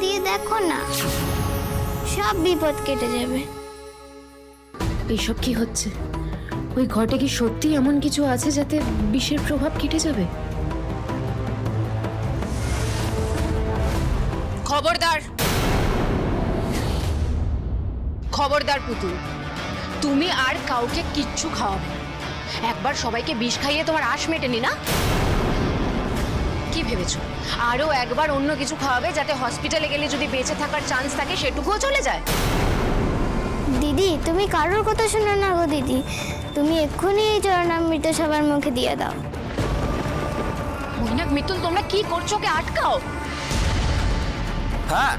দিয়ে দেখো না, সব বিপদ কেটে যাবে। এইসব কি হচ্ছে? ওই ঘটে কি সত্যি এমন কিছু আছে যাতে বিষের প্রভাব কেটে যাবে? খবরদার, খবরদার পুতুল, তুমি আর কাউকে কিচ্ছু খাওয়াবে না। একবার সবাইকে বিষ খাইয়ে তোমার আশ মেটেনি না? কি ভেবেছো আরো একবার অন্য কিছু খাওয়াবে যাতে হসপিটালে গেলে যদি বেঁচে থাকার চান্স থাকে সেটুকুও চলে যায়? দিদি, তুমি কারোর কথা শোনো না গো দিদি। তুমি এক্ষুনি এই চরণামৃত সবার মুখে দিয়ে দাও। মৈনাক, মিতুল, তোমরা কি করছো? ওকে আটকাও। হ্যাঁ,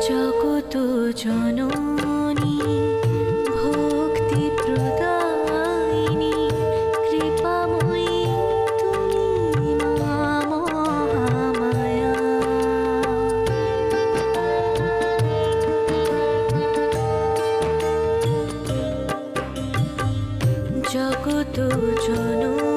জগত জননী ভক্তি প্রদায়িনী কৃপাময়ী তুমি মা মহামায়া। জগত জননী